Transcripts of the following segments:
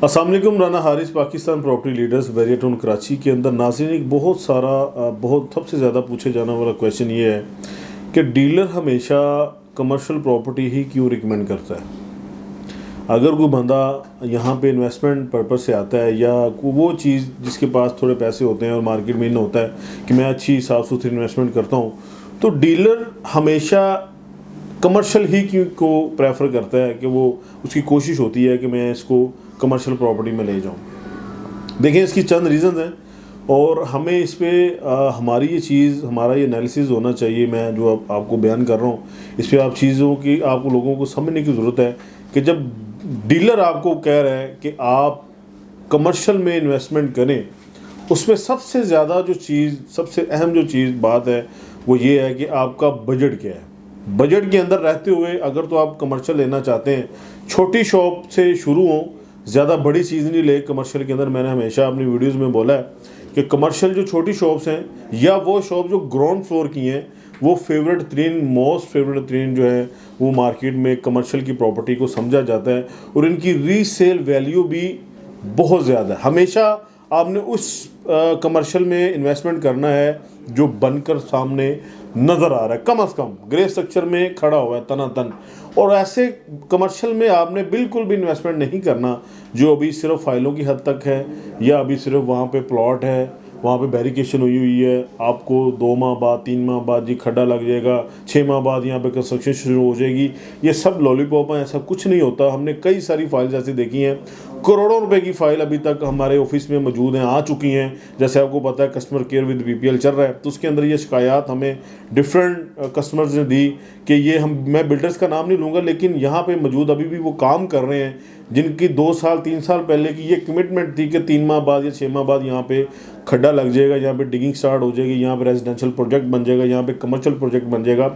अस्सलाम वालेकुम। Rana Haris, Pakistan property leaders वेरिएटोन Karachi के अंदर नाज़रीन एक बहुत सबसे ज़्यादा पूछे जाने वाला क्वेश्चन ये है कि डीलर हमेशा कमर्शियल प्रॉपर्टी ही क्यों रिकमेंड करता है। अगर कोई बंदा यहाँ पे इन्वेस्टमेंट पर्पज़ से आता है या वो चीज़ जिसके पास थोड़े पैसे होते हैं और मार्केट में इन होता है कि मैं अच्छी साफ़ सुथरी इन्वेस्टमेंट करता हूँ, तो डीलर हमेशा कमर्शियल ही क्यों को प्रेफर करता है कि वो उसकी कोशिश होती है कि मैं इसको कमर्शियल प्रॉपर्टी में ले जाऊं। देखिए, इसकी चंद रीज़न्स हैं और हमें इस पे हमारी ये चीज़, हमारा ये एनालिसिस होना चाहिए। मैं जो आपको बयान कर रहा हूँ इस पे आप चीज़ों की, आप लोगों को समझने की ज़रूरत है कि जब डीलर आपको कह रहा है कि आप कमर्शियल में इन्वेस्टमेंट करें, उसमें सबसे ज़्यादा जो चीज़, सबसे अहम जो चीज़ बात है वो ये है कि आपका बजट क्या है। बजट के अंदर रहते हुए अगर तो आप कमर्शियल लेना चाहते हैं, छोटी शॉप से शुरू हों, ज़्यादा बड़ी चीज़ नहीं ले कमर्शियल के अंदर। मैंने हमेशा अपनी वीडियोस में बोला है कि कमर्शियल जो छोटी शॉप्स हैं या वो शॉप जो ग्राउंड फ्लोर की हैं, वो मोस्ट फेवरेट तरीन जो है वो मार्केट में कमर्शियल की प्रॉपर्टी को समझा जाता है और इनकी रीसेल वैल्यू भी बहुत ज़्यादा है। हमेशा आपने उस कमर्शियल में इन्वेस्टमेंट करना है जो बनकर सामने नज़र आ रहा है, कम से कम ग्रे स्ट्रक्चर में खड़ा हुआ है तनातन। और ऐसे कमर्शियल में आपने बिल्कुल भी इन्वेस्टमेंट नहीं करना जो अभी सिर्फ फाइलों की हद तक है या अभी सिर्फ वहाँ पे प्लॉट है, वहाँ पे बैरिकेशन हुई है। आपको 2 माह बाद, 3 माह बाद जी खड्डा लग जाएगा, 6 माह बाद यहाँ पे कंस्ट्रक्शन शुरू हो जाएगी। ये सब लॉलीपॉप है, ऐसा कुछ नहीं होता। हमने कई सारी फाइल्स ऐसी देखी हैं, करोड़ों रुपए की फाइल अभी तक हमारे ऑफिस में मौजूद हैं, आ चुकी हैं। जैसे आपको पता है कस्टमर केयर विद बीपीएल चल रहा है, तो उसके अंदर ये शिकायत हमें डिफरेंट कस्टमर्स ने दी कि ये मैं बिल्डर्स का नाम नहीं लूँगा, लेकिन यहाँ पे मौजूद अभी भी वो काम कर रहे हैं जिनकी 2 साल 3 साल पहले की ये कमिटमेंट थी कि 3 माह बाद या 6 माह बाद यहाँ पे खड्डा लग जाएगा, यहाँ पे डिगिंग स्टार्ट हो जाएगी, यहाँ पे रेजिडेंशियल प्रोजेक्ट बन जाएगा, यहाँ पे कमर्शियल प्रोजेक्ट बन जाएगा।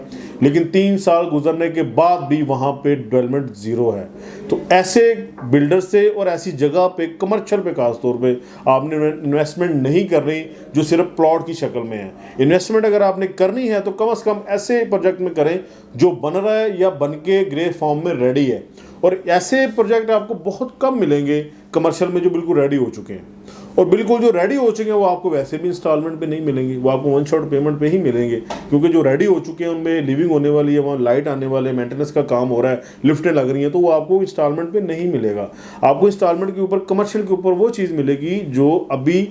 लेकिन 3 साल गुजरने के बाद भी वहाँ पे डेवलपमेंट ज़ीरो है। तो ऐसे बिल्डर से और ऐसी जगह पे कमर्शियल पे खास तौर पे आपने इन्वेस्टमेंट नहीं करनी जो सिर्फ प्लॉट की शक्ल में है। इन्वेस्टमेंट अगर आपने करनी है तो कम से कम ऐसे प्रोजेक्ट में करें जो बन रहा है या बन के ग्रे फॉर्म में रेडी है। और ऐसे प्रोजेक्ट आपको बहुत कम मिलेंगे कमर्शियल में जो बिल्कुल रेडी हो चुके हैं। और बिल्कुल जो रेडी हो चुके हैं वो आपको वैसे भी इंस्टॉलमेंट पे नहीं मिलेंगे, वो आपको वन शॉट पेमेंट पे ही मिलेंगे, क्योंकि जो रेडी हो चुके हैं उनमें लिविंग होने वाली है, वहाँ लाइट आने वाले, मेंटेनेंस का काम हो रहा है, लिफ्टें लग रही हैं, तो वो आपको इंस्टॉलमेंट पे नहीं मिलेगा। आपको इंस्टॉलमेंट के ऊपर, कमर्शियल के ऊपर वो चीज़ मिलेगी जो अभी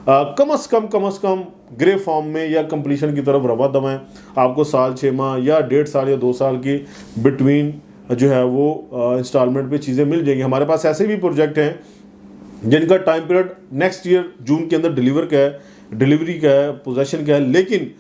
कम से कम ग्रे फॉर्म में या कंप्लीशन की तरफ रवा दवाएँ। आपको साल 6 माह या 1.5 साल या 2 साल की बिटवीन जो है वो इंस्टॉलमेंट पे चीज़ें मिल जाएंगी। हमारे पास ऐसे भी प्रोजेक्ट हैं जिनका टाइम पीरियड नेक्स्ट ईयर जून के अंदर डिलीवरी का है, पोजेसन का है, लेकिन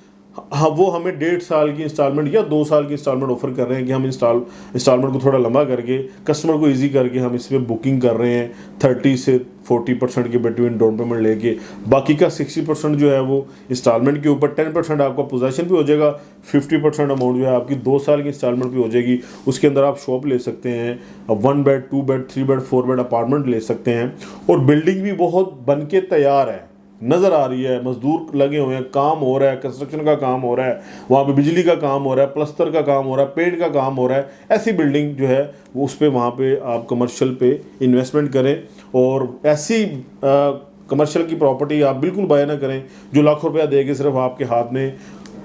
हाँ वो हमें 1.5 साल की इंस्टॉलमेंट या 2 साल की इंस्टॉलमेंट ऑफर कर रहे हैं कि हम इंस्टॉलमेंट को थोड़ा लंबा करके कस्टमर को इजी करके हम इस पर बुकिंग कर रहे हैं 30 से 40% के बिटवीन डाउन पेमेंट लेके। बाकी का 60% जो है वो इंस्टॉलमेंट के ऊपर, 10% आपका पोजेसन भी हो जाएगा, 50% अमाउंट जो है आपकी 2 साल की इंस्टॉलमेंट भी हो जाएगी। उसके अंदर आप शॉप ले सकते हैं, 1 bed, 2 bed, 3 bed, 4 bed apartment ले सकते हैं। और बिल्डिंग भी बहुत बन के तैयार है, नज़र आ रही है, मजदूर लगे हुए हैं, काम हो रहा है, कंस्ट्रक्शन का काम हो रहा है, वहाँ पे बिजली का काम हो रहा है, प्लस्तर का काम हो रहा है, पेंट का काम हो रहा है। ऐसी बिल्डिंग जो है वो उस पर, वहाँ पे आप कमर्शियल पे इन्वेस्टमेंट करें और ऐसी कमर्शियल की प्रॉपर्टी आप बिल्कुल बाय ना करें जो लाखों रुपया देके सिर्फ आपके हाथ में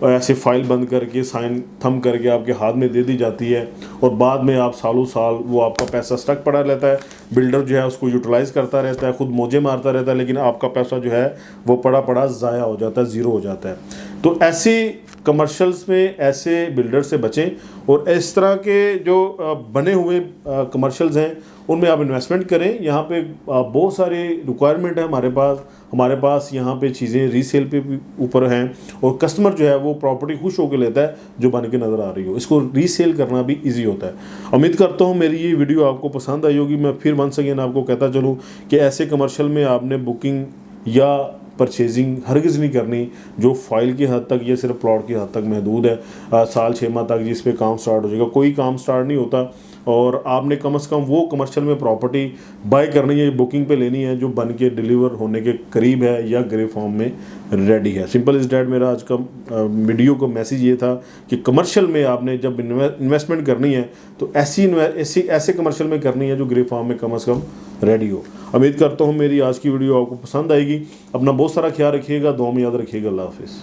ऐसे फाइल बंद करके, साइन थम करके आपके हाथ में दे दी जाती है और बाद में आप सालों साल वो आपका पैसा स्टक पड़ा रहता है। बिल्डर जो है उसको यूटिलाइज़ करता रहता है, खुद मौजे मारता रहता है, लेकिन आपका पैसा जो है वो पड़ा ज़ाया हो जाता है, ज़ीरो हो जाता है। तो ऐसी कमर्शियल्स में ऐसे बिल्डर से बचें और इस तरह के जो बने हुए कमर्शियल्स हैं उनमें आप इन्वेस्टमेंट करें। यहाँ पे बहुत सारे रिक्वायरमेंट है हमारे पास यहाँ पे चीज़ें रीसेल पे भी ऊपर हैं और कस्टमर जो है वो प्रॉपर्टी खुश होकर लेता है जो बन के नज़र आ रही हो। इसको रीसेल करना भी इजी होता है। उम्मीद करता हूँ मेरी ये वीडियो आपको पसंद आई होगी। मैं फिर वंस अगेन आपको कहता चलूँ कि ऐसे कमर्शियल में आपने बुकिंग या परचेजिंग हरगिज़ नहीं करनी जो फाइल की हद तक या सिर्फ प्लॉट की हद तक महदूद है। साल 6 माह तक जिस पे काम स्टार्ट हो जाएगा, कोई काम स्टार्ट नहीं होता और आपने कम से कम वो कमर्शियल में प्रॉपर्टी बाय करनी है, बुकिंग पे लेनी है जो बन के डिलीवर होने के करीब है या ग्रे फॉर्म में रेडी है। सिंपल इज़ डैट मेरा आज का वीडियो का मैसेज ये था कि कमर्शियल में आपने जब इन्वेस्टमेंट करनी है तो ऐसे कमर्शियल में करनी है जो ग्रे फॉर्म में कम से कम रेडी हो। उम्मीद करता हूँ मेरी आज की वीडियो आपको पसंद आएगी। अपना बहुत सारा ख्याल रखिएगा, दुआ में याद रखिएगा। अल्लाह हाफिज़।